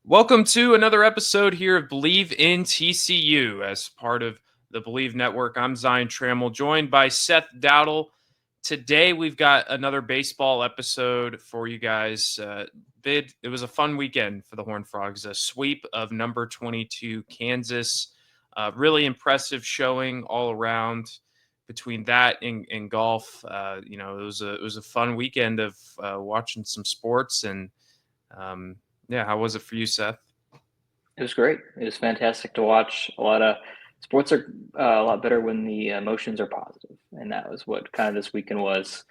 Welcome to another episode here of Believe in TCU as part of the Believe Network. I'm Zion Trammell, joined by Seth Dowdle. Today we've got another baseball episode for you guys. It was a fun weekend for the Horned Frogs, a sweep of number 22 Kansas. Really impressive showing all around. Between that and golf, it was a fun weekend of watching some sports and. Yeah, how was it for you, Seth? It was great. It was fantastic to watch. A lot of sports are a lot better when the emotions are positive, and that was what kind of this weekend was,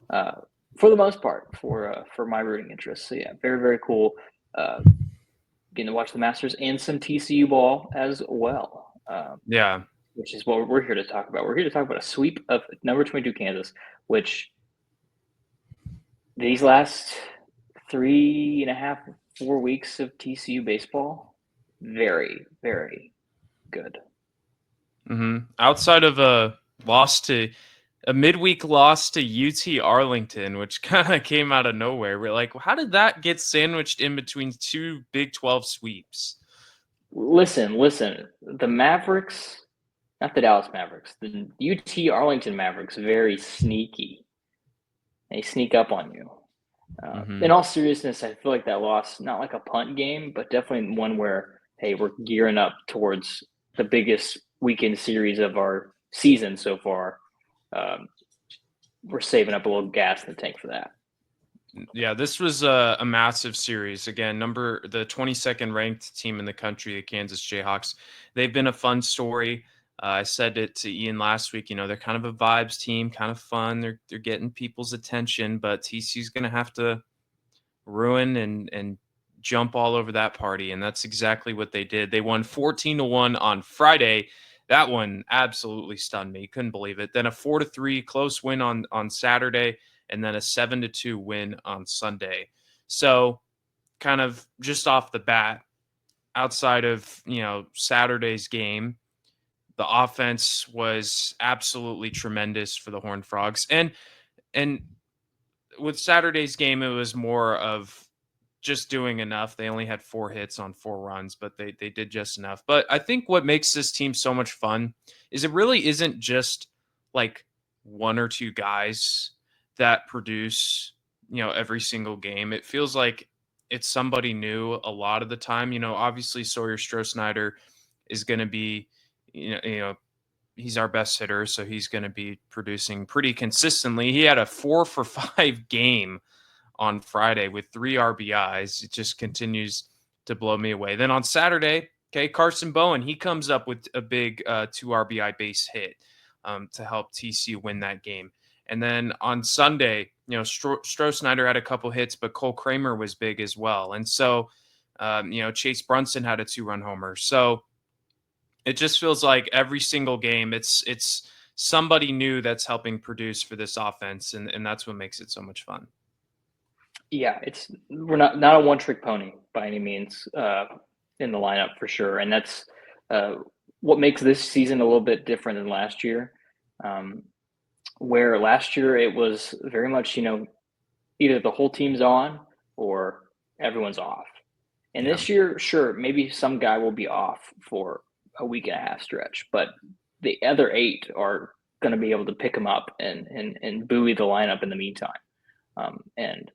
uh, for the most part, for my rooting interest. So yeah, very very cool. Uh, Getting to watch the Masters and some TCU ball as well, Yeah. which is what we're here to talk about. We're here to talk about a sweep of number 22 Kansas, which these last 3.5, 4 weeks of TCU baseball, very very good. Outside of a midweek loss to UT Arlington, which kind of came out of nowhere. We're like, how did that get sandwiched in between two Big 12 sweeps? Listen. The Mavericks, not the Dallas Mavericks, the UT Arlington Mavericks, very sneaky. They sneak up on you. In hmm all seriousness, I feel like that loss, not like a punt game, but definitely one where, hey, we're gearing up towards the biggest weekend series of our season so far. Um, we're saving up a little gas in the tank for that. Yeah, this was a massive series. Again, the 22nd ranked team in the country, the Kansas Jayhawks. They've been a fun story. I said it to Ian last week. They're kind of a vibes team, kind of fun. They're getting people's attention, but TCU's going to have to ruin and jump all over that party, and that's exactly what they did. They won 14-1 on Friday. That one absolutely stunned me. Couldn't believe it. Then a 4-3 close win on Saturday, and then a 7-2 win on Sunday. So, kind of just off the bat, outside of Saturday's game, the offense was absolutely tremendous for the Horned Frogs, and with Saturday's game, it was more of just doing enough. They only had 4 hits on 4 runs, but they did just enough. But I think what makes this team so much fun is it really isn't just like one or two guys that produce, every single game. It feels like it's somebody new a lot of the time. Obviously Sawyer Stroh is going to be, he's our best hitter, so he's going to be producing pretty consistently. He had a 4-for-5 game on Friday with 3 RBIs. It just continues to blow me away. Then on Saturday, okay, Carson Bowen, he comes up with a big 2 RBI base hit to help TCU win that game. And then on Sunday, Stroh had a couple hits, but Cole Kramer was big as well. And so, Chase Brunson had a 2-run homer. So it just feels like every single game, it's somebody new that's helping produce for this offense, and that's what makes it so much fun. Yeah, we're not a one trick pony by any means, in the lineup for sure, and that's uh, what makes this season a little bit different than last year. Um, where last year it was very much either the whole team's on or everyone's off, and Yeah. this year, sure, maybe some guy will be off for a week and a half stretch, but the other eight are going to be able to pick them up and buoy the lineup in the meantime. And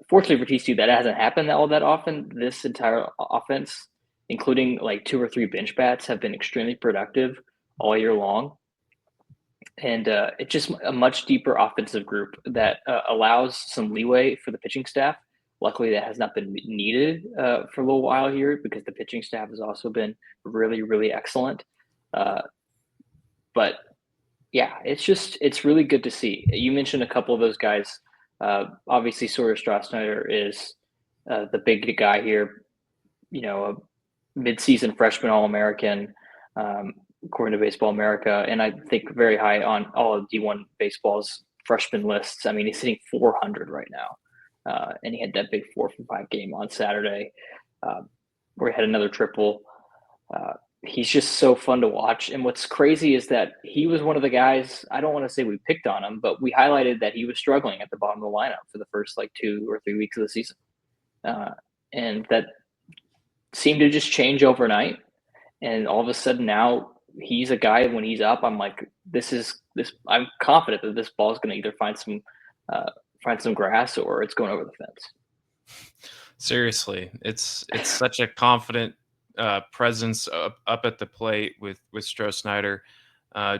Fortunately for TCU, that hasn't happened all that often. This entire offense, including like two or three bench bats, have been extremely productive all year long. And it's just a much deeper offensive group that allows some leeway for the pitching staff. Luckily, that has not been needed for a little while here because the pitching staff has also been really, really excellent. Uh, but yeah, it's really good to see. You mentioned a couple of those guys. Obviously, Sawyer Strasnyder is the big guy here. A midseason freshman All-American, according to Baseball America, and I think very high on all of D1 baseball's freshman lists. I mean, he's hitting 400 right now, and he had that big 4-for-5 game on Saturday, uh, where he had another triple. Uh, he's just so fun to watch. And what's crazy is that he was one of the guys, I don't want to say we picked on him, but we highlighted that he was struggling at the bottom of the lineup for the first like 2 or 3 weeks of the season. And that seemed to just change overnight. And all of a sudden now he's a guy when he's up, I'm like, this is this. I'm confident that this ball is going to either uh, find some grass or it's going over the fence. Seriously, it's such a confident presence up at the plate with Stroh Snyder.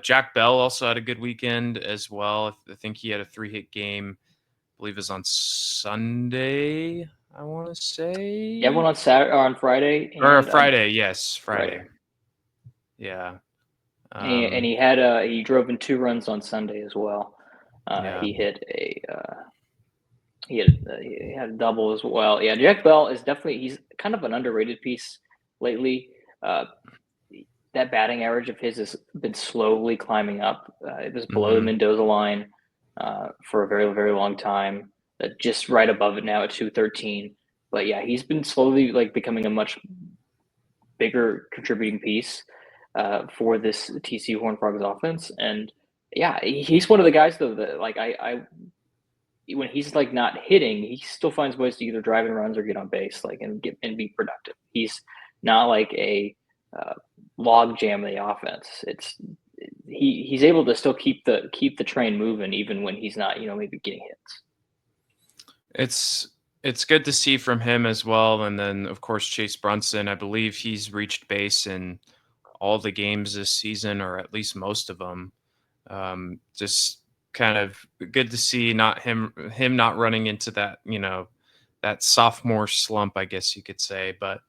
Jack Bell also had a good weekend as well. I think he had a 3-hit game. I believe it was on Sunday. I want to Yeah, one say on Saturday or on Friday, or and Friday. Yes, Friday, Friday. Yeah. and Um, he drove in 2 runs on Sunday as well. yeah. He hit a he had a double as well. Yeah, Jack Bell is definitely he's kind of an underrated piece lately. Uh, that batting average of his has been slowly climbing up. It was below the Hmm. Mendoza line for a very very long time. Just right above it now at 213. But yeah, he's been slowly like becoming a much bigger contributing piece for this TCU Horned Frogs offense. And yeah, he's one of the guys though that like I when he's like not hitting, he still finds ways to either drive in runs or get on base, like and get and be productive. He's not like a uh, log jam of the offense. He's able to still keep the train moving even when he's not maybe getting hits. It's it's good to see from him as well, and then of course Chase Brunson. I believe he's reached base in all the games this season, or at least most of them. Just kind of good to see not him not running into that that sophomore slump, I guess you could say. But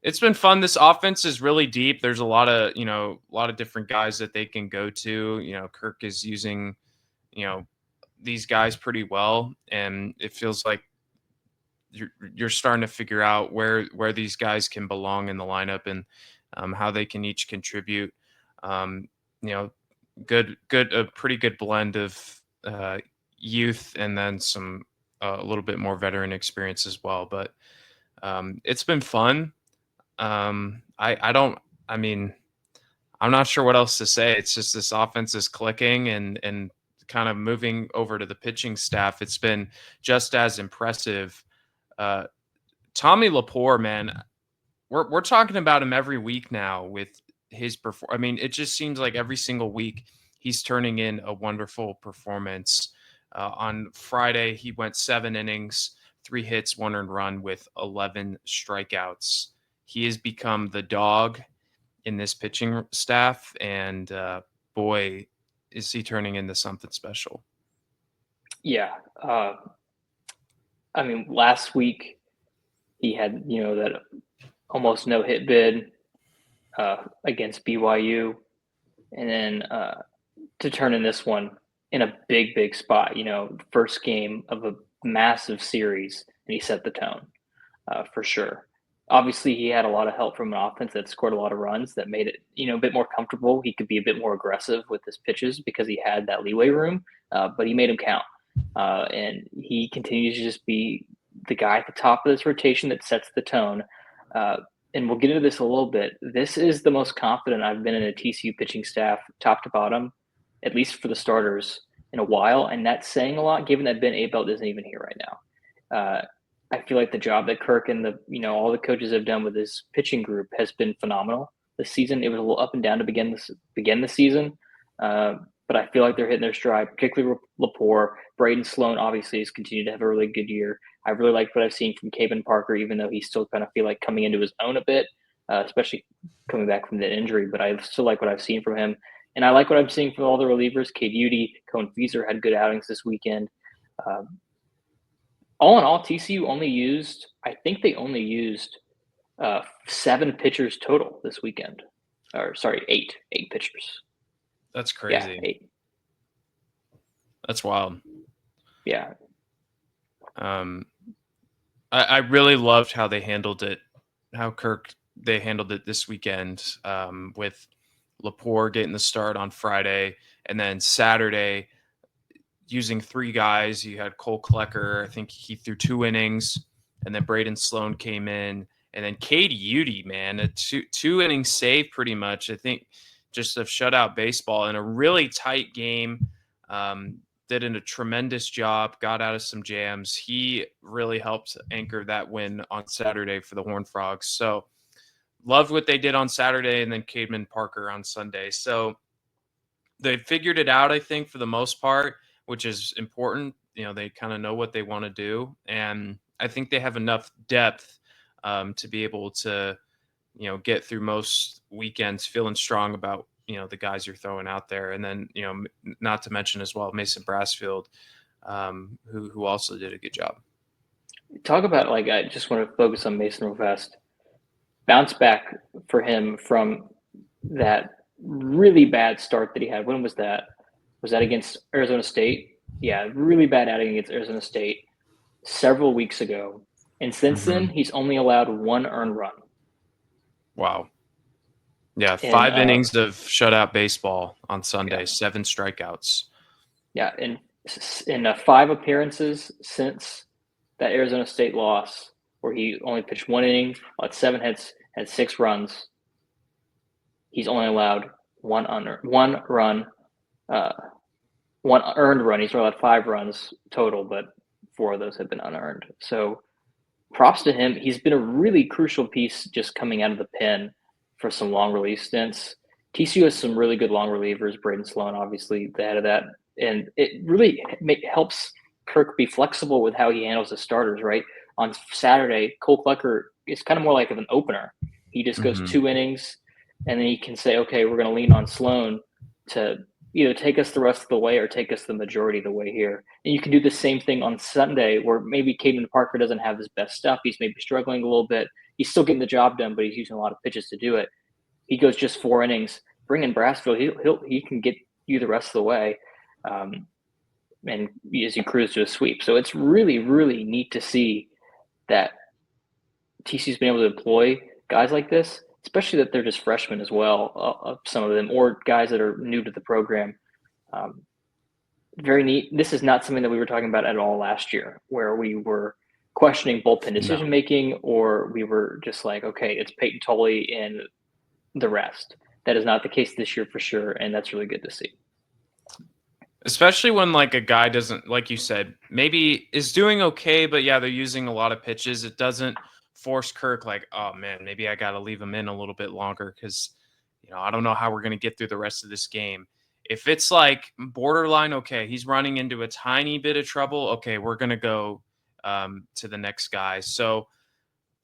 it's been fun. This offense is really deep. There's a lot of a lot of different guys that they can go to. Kirk is using you know these guys pretty well, and it feels like you're starting to figure out where these guys can belong in the lineup and how they can each contribute. Um, you know, good a pretty good blend of youth and then some a little bit more veteran experience as well. But it's been fun. I don't. I mean, I'm not sure what else to say. It's just this offense is clicking and kind of moving over to the pitching staff. It's been just as impressive. Uh, Tommy Laporte, man, we're talking about him every week now with his perform. I mean, it just seems like every single week he's turning in a wonderful performance. On Friday, he went 7 innings, 3 hits, 1 earned run with 11 strikeouts. He has become the dog in this pitching staff, and boy, is he turning into something special. Yeah, I mean last week he had that almost no hit bid against BYU, and then to turn in this one in a big spot. First game of a massive series, and he set the tone for sure. Obviously, he had a lot of help from an offense that scored a lot of runs that made it a bit more comfortable. He could be a bit more aggressive with his pitches because he had that leeway room, but he made him count. And he continues to just be the guy at the top of this rotation that sets the tone. Uh, and we'll get into this a little bit. This is the most confident I've been in a TCU pitching staff, top to bottom, at least for the starters, in a while. And that's saying a lot, given that Ben Abelt isn't even here right now. I feel like the job that Kirk and the all the coaches have done with his pitching group has been phenomenal this season. It was a little up and down to begin the season, uh, but I feel like they're hitting their stride, particularly Laporte. Braden Sloan obviously has continued to have a really good year. I really like what I've seen from Caven Parker, even though he's still kind of feel like coming into his own a bit, especially coming back from the injury. But I still like what I've seen from him, and I like what I'm seeing from all the relievers. Cade Udy, Cone Feezer had good outings this weekend. All in all, TCU only used, I think they only used 7 pitchers total this weekend. Or sorry, eight pitchers. That's Yeah, crazy. 8. That's wild. Yeah, Um, I really loved how they handled it, how Kirk they handled it this weekend with Laporte getting the start on Friday, and then Saturday using 3 guys. You had Cole Klecker, I think he threw 2 innings, and then Braden Sloan came in, and then Cade Udy, man, a two inning save pretty much. I think just a shutout baseball in a really tight game. Did a tremendous job, got out of some jams. He really helped anchor that win on Saturday for the Horned Frogs. So loved what they did on Saturday, and then Cademan Parker on Sunday. So they figured it out, I think, for the most part, which is important. They kind of know what they want to do, and I think they have enough depth to be able to, get through most weekends feeling strong about the guys you're throwing out there, and then not to mention as well Mason Brassfield, who also did a good job. Talk about, like, I just want to focus on Mason real fast. Bounce back for him from that really bad start that he had. When was that? Was that against Arizona State? Yeah, really bad outing against Arizona State several weeks ago. And since then, he's only allowed one earned run. Wow. Yeah, And 5 innings of shutout baseball on Sunday, yeah, 7 strikeouts. yeah, and in 5 appearances since that Arizona State loss, where he only pitched 1 inning, had 7 hits, had 6 runs. He's only allowed one run, one earned run. He's allowed 5 runs total, but 4 of those have been unearned. So props to him. He's been a really crucial piece just coming out of the pen for some long relief stints. TCU has some really good long relievers. Braden Sloan, obviously, the head of that. And it really helps Kirk be flexible with how he handles his starters, right? On Saturday, Cole Clucker is kind of more like an opener. He just goes 2 innings, and then he can say, okay, we're going to lean on Sloan to either take us the rest of the way or take us the majority of the way here. And you can do the same thing on Sunday, where maybe Caden Parker doesn't have his best stuff. He's maybe struggling a little bit. He's still getting the job done, but he's using a lot of pitches to do it. He goes just 4 innings. Bring in Brassfield. He can get you the rest of the way, and as you cruise to a sweep. So it's really, really neat to see that TCU's been able to employ guys like this, especially that they're just freshmen as well, some of them, or guys that are new to the program. Very neat. This is not something that we were talking about at all last year, where we were questioning bullpen decision making, or we were just like, okay, it's Peyton Tolley and the rest. That is not the case this year for sure, and that's really good to see. Especially when, like, a guy doesn't, like you said, maybe is doing okay, but yeah, they're using a lot of pitches. It doesn't force Kirk, like, oh man, maybe I got to leave him in a little bit longer because, I don't know how we're going to get through the rest of this game. If it's like borderline, okay, he's running into a tiny bit of trouble. Okay, we're going to go to the next guy. So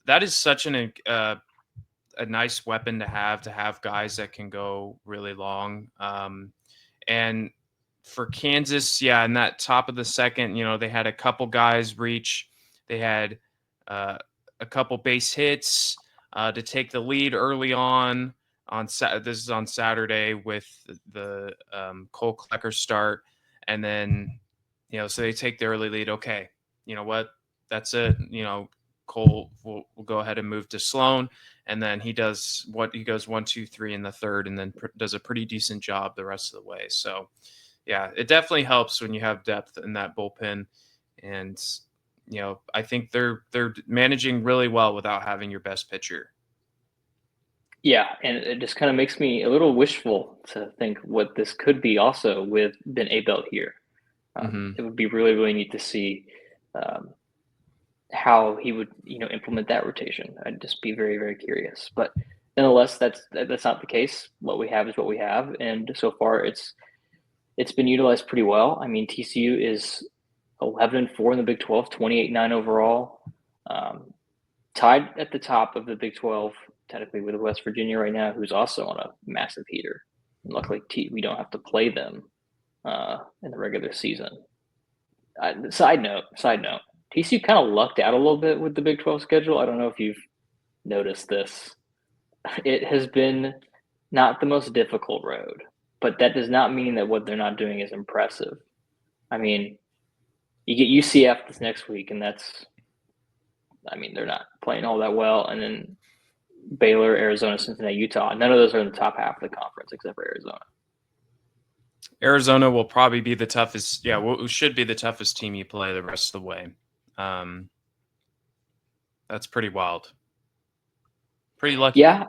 that is such a nice weapon to have guys that can go really long. And for Kansas, yeah, in that top of the second, they had a couple guys reach. They had a couple base hits to take the lead early on. This is on Saturday with the Cole Klecker start, and then so they take the early lead. Okay, you know what? That's it. Cole will go ahead and move to Sloan, and then he goes 1, 2, 3 in the third, and then does a pretty decent job the rest of the way. So yeah, it definitely helps when you have depth in that bullpen, and I think they're managing really well without having your best pitcher. Yeah, and it just kind of makes me a little wishful to think what this could be also with Ben Abelt here. It would be really, really neat to see how he would, implement that rotation. I'd just be very, very curious. But nonetheless, that's not the case. What we have is what we have, and so far it's been utilized pretty well. I mean, TCU is 11-4 in the Big 12, 28-9 overall, tied at the top of the Big 12, technically with West Virginia right now, who's also on a massive heater. And luckily, we don't have to play them in the regular season. Side note, TCU kind of lucked out a little bit with the Big 12 schedule. I don't know if you've noticed this. It has been not the most difficult road, but that does not mean that what they're not doing is impressive. I mean, you get UCF this next week, and they're not playing all that well. And then Baylor, Arizona, Cincinnati, Utah. None of those are in the top half of the conference except for Arizona. Arizona will probably be the toughest. Yeah, should be the toughest team you play the rest of the way. That's pretty wild. Pretty lucky. Yeah,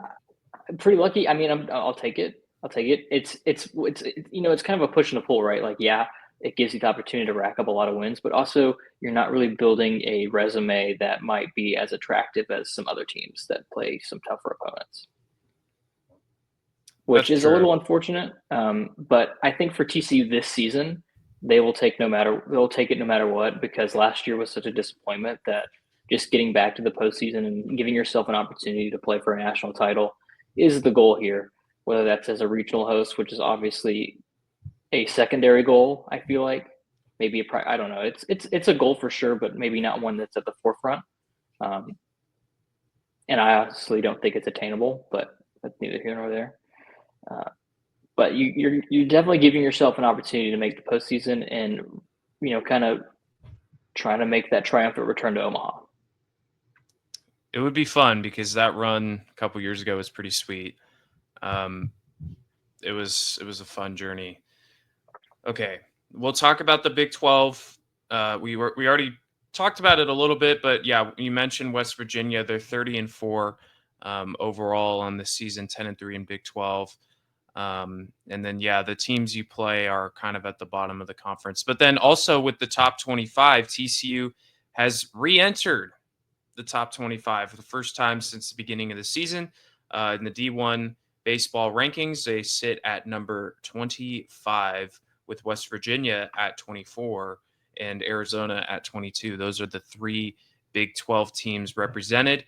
pretty lucky. I mean, I'll take it. It's kind of a push and a pull, right? Like, yeah, it gives you the opportunity to rack up a lot of wins, but also you're not really building a resume that might be as attractive as some other teams that play some tougher opponents, which That's is a true. little unfortunate. But I think for TCU this season, they'll take it no matter what, because last year was such a disappointment that just getting back to the postseason and giving yourself an opportunity to play for a national title is the goal here. Whether that's as a regional host, which is obviously a secondary goal, I feel like maybe I don't know. It's a goal for sure, but maybe not one that's at the forefront. Um, and I honestly don't think it's attainable, but that's neither here nor there. Uh, but you're definitely giving yourself an opportunity to make the postseason and kind of trying to make that triumphant return to Omaha. It would be fun because that run a couple years ago was pretty sweet. Um, it was a fun journey. Okay, we'll talk about the Big 12. We already talked about it a little bit, but yeah, you mentioned West Virginia. They're 30-4 overall on the season, 10-3 in Big 12. And then yeah, the teams you play are kind of at the bottom of the conference. But then also with the top 25, TCU has re-entered the top 25 for the first time since the beginning of the season. In the D1 baseball rankings, they sit at number 25 with West Virginia at 24 and Arizona at 22. Those are the three Big 12 teams represented.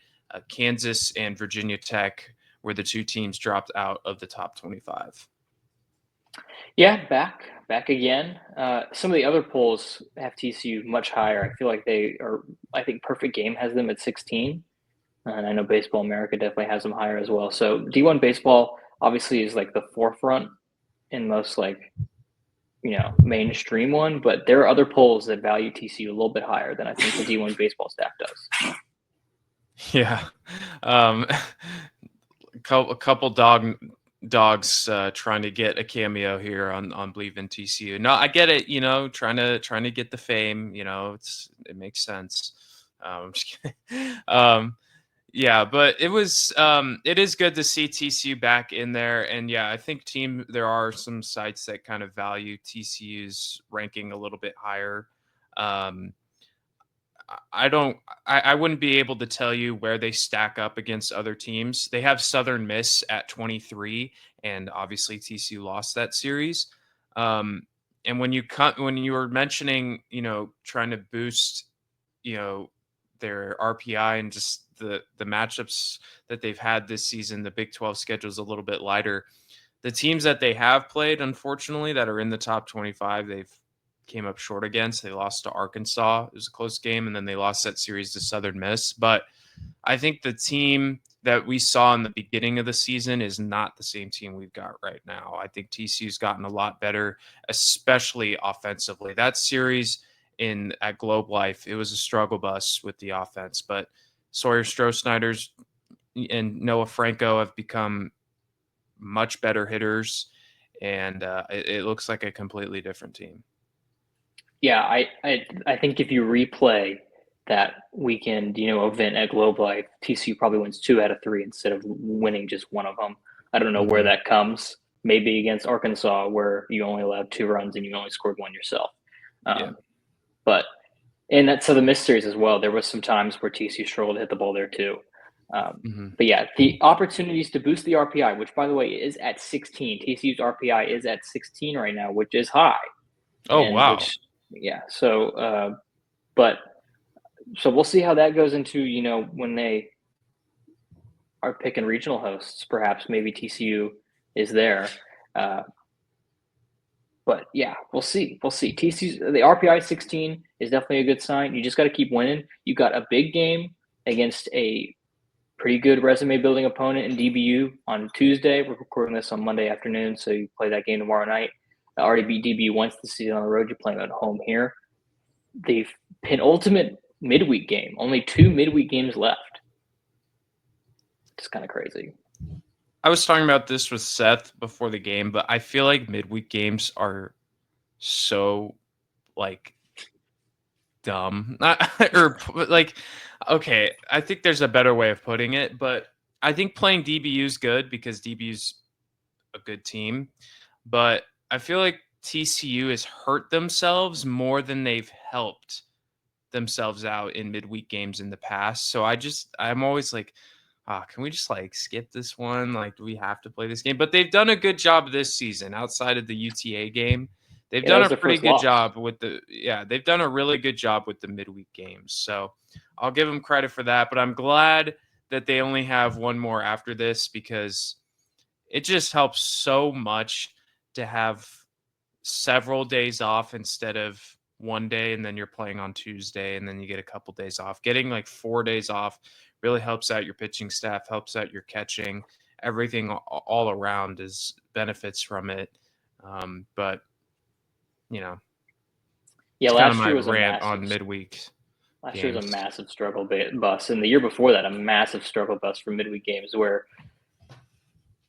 Kansas and Virginia Tech were the two teams dropped out of the top 25. Yeah, back again. Some of the other polls have TCU much higher. I feel like they are. I think Perfect Game has them at 16, and I know Baseball America definitely has them higher as well. So D1 baseball obviously is like the forefront in most like mainstream one, but there are other polls that value TCU a little bit higher than I think the D1 baseball staff does. Yeah. Um, a couple dogs trying to get a cameo here on Believe in TCU. No, I get it. Trying to get the fame. It makes sense. I'm just kidding. Yeah, but it is good to see TCU back in there, and yeah, I think there are some sites that kind of value TCU's ranking a little bit higher. Um, I don't. I wouldn't be able to tell you where they stack up against other teams. They have Southern Miss at 23, and obviously TCU lost that series. Um, and when you were mentioning, trying to boost, you know, their RPI and just the matchups that they've had this season, the Big 12 schedule is a little bit lighter. The teams that they have played, unfortunately, that are in the top 25, they've came up short against. They lost to Arkansas. It was a close game, and then they lost that series to Southern Miss. But I think the team that we saw in the beginning of the season is not the same team we've got right now. I think TCU's gotten a lot better, especially offensively. That series at Globe Life, it was a struggle bus with the offense, but Sawyer Stroh-Snyder's and Noah Franco have become much better hitters, and it looks like a completely different team. Yeah, I think if you replay that weekend, event at Globe Life, TCU probably wins 2 out of 3 instead of winning just one of them. I don't know where Mm-hmm. that comes. Maybe against Arkansas, where you only allowed 2 runs and you only scored one yourself. Yeah. But in that Southern Miss series as well, there was some times where TCU struggled to hit the ball there too. Mm-hmm. But yeah, the opportunities to boost the RPI, which by the way is at 16. TCU's RPI is at 16 right now, which is high, Oh, and wow. which yeah. But so we'll see how that goes into when they are picking regional hosts. Perhaps maybe TCU is there. Uh, but yeah, we'll see. We'll see. TCU's the RPI 16 is definitely a good sign. You just got to keep winning. You got a big game against a pretty good resume building opponent in DBU on Tuesday. We're recording this on Monday afternoon, so you play that game tomorrow night. I already beat DBU once this season on the road. You're playing at home here. The penultimate midweek game. Only 2 midweek games left. It's kind of crazy. I was talking about this with Seth before the game, but I feel like midweek games are so like dumb. Or like, okay, I think there's a better way of putting it, but I think playing DBU is good because DBU's a good team. But I feel like TCU has hurt themselves more than they've helped themselves out in midweek games in the past. So I'm always like, can we just like skip this one? Like, do we have to play this game? But they've done a good job this season outside of the UTA game. They've Yeah, that done was a their pretty first good loss. job with they've done a really good job with the midweek games. So I'll give them credit for that. But I'm glad that they only have one more after this, because it just helps so much to have several days off instead of one day, and then you're playing on Tuesday and then you get a couple days off. Getting like 4 days off really helps out your pitching staff, helps out your catching, everything all around is benefits from it. But Yeah, it's kind of last my year was a rant massive on midweek last year was a games. massive struggle bus, and the year before that, a massive struggle bus for midweek games, where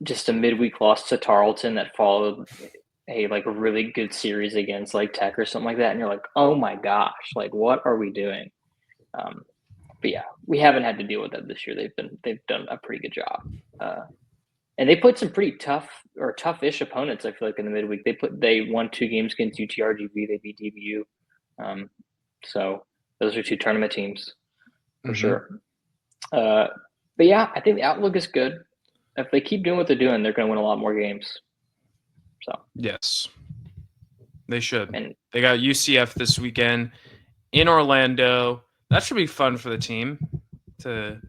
just a midweek loss to Tarleton that followed a like a really good series against like Tech or something like that, and you're like, oh my gosh, like what are we doing? Um, but yeah, we haven't had to deal with that this year. They've done a pretty good job, and they played some pretty tough-ish opponents. I feel like in the midweek they won 2 games against UTRGV. They beat DBU, so those are 2 tournament teams for Mm-hmm. sure. But yeah, I think the outlook is good. If they keep doing what they're doing, they're going to win a lot more games. So Yes, they should. and They got UCF this weekend in Orlando. That should be fun for the team to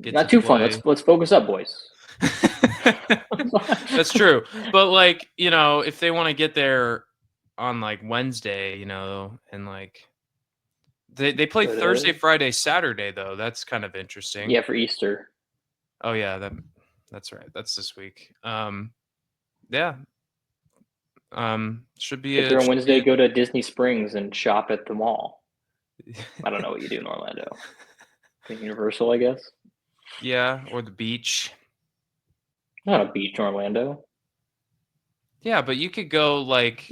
get not to too fun. play. Let's focus up, boys. That's true. But like, if they want to get there on like Wednesday, and like they play Go Thursday, to Friday, Saturday though. That's kind of interesting. yeah for Easter. Oh yeah, that's right. That's this week. Yeah. Should be Get a there on should be Wednesday. Go to Disney Springs and shop at the mall. I don't know what you do in Orlando. Universal, I guess. Yeah, or the beach. Not a beach in Orlando. Yeah, but you could go like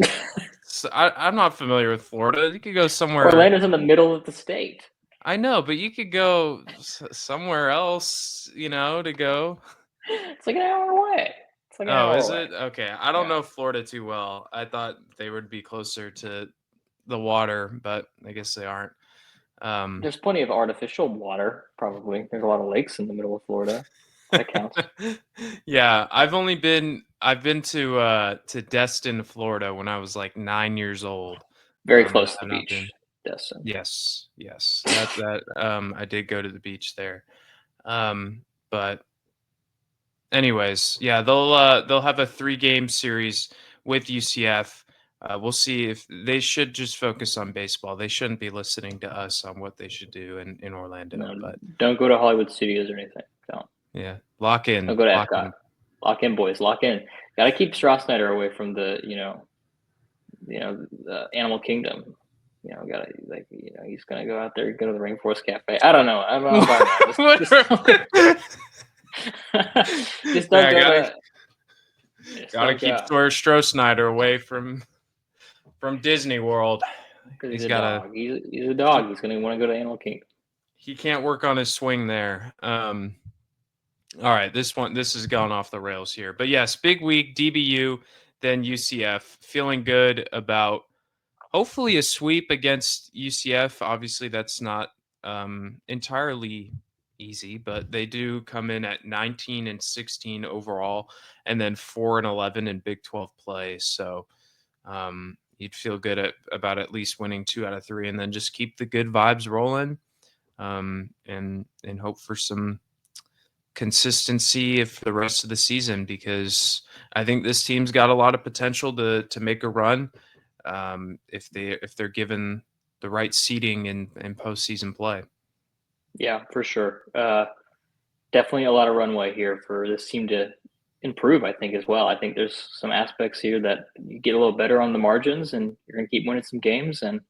I'm not familiar with Florida. You could go somewhere. Orlando's in the middle of the state. I know, but you could go somewhere else, to go. It's like an hour away. It's like an Oh, hour is away. it? Okay. I don't Yeah. know Florida too well. I thought they would be closer to the water, but I guess they aren't. There's plenty of artificial water, probably. There's a lot of lakes in the middle of Florida. That counts. Yeah, I've been to Destin, Florida when I was like 9 years old. Very I close to have the not beach, been. Destin. Yes. That I did go to the beach there. But anyways, yeah, they'll have a 3-game series with UCF. We'll see if they should just focus on baseball. They shouldn't be listening to us on what they should do in Orlando. No, But don't go to Hollywood Studios or anything. Don't. yeah, lock Don't in, go to lock Epcot. in. Lock in, boys. Lock in. Got to keep Strossnider away from the the Animal Kingdom. Gotta he's gonna go out there, go to the Rainforest Cafe. I don't know. I'm talking about. Just don't Yeah, go to. gotta keep Stroh Snyder away from Disney World. Because he's He's a gotta. dog. He's a dog. He's gonna want to go to Animal Kingdom. He can't work on his swing there. All right, this has gone off the rails here, but yes, big week, DBU, then UCF. Feeling good about hopefully a sweep against UCF. Obviously, that's not entirely easy, but they do come in at 19-16 overall, and then 4-11 in Big 12 play. So you'd feel good about at least winning 2 out of 3, and then just keep the good vibes rolling, and hope for some consistency for the rest of the season, because I think this team's got a lot of potential to make a run if they're given the right seeding in postseason play. Yeah, for sure. Definitely a lot of runway here for this team to improve, I think, as well. I think there's some aspects here that you get a little better on the margins, and you're going to keep winning some games. And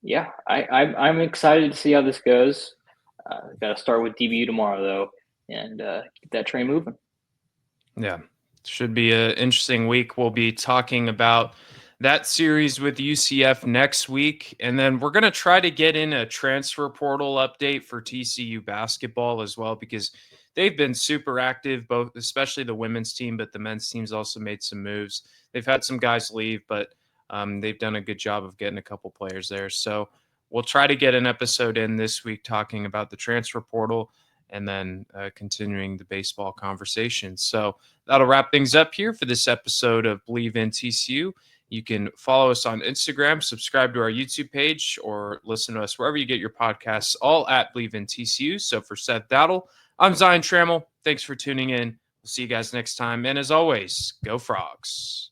yeah, I'm excited to see how this goes. Got to start with DBU tomorrow, though, and keep that train moving. Yeah, should be an interesting week. We'll be talking about that series with UCF next week. And then we're going to try to get in a transfer portal update for TCU basketball as well, because they've been super active, both, especially the women's team, but the men's team's also made some moves. They've had some guys leave, but they've done a good job of getting a couple players there. So we'll try to get an episode in this week talking about the transfer portal and then continuing the baseball conversation. So that'll wrap things up here for this episode of Believe in TCU. You can follow us on Instagram, subscribe to our YouTube page, or listen to us wherever you get your podcasts, all at Believe in TCU. So for Seth Dowdle, I'm Zion Trammell. Thanks for tuning in. We'll see you guys next time. And as always, go Frogs.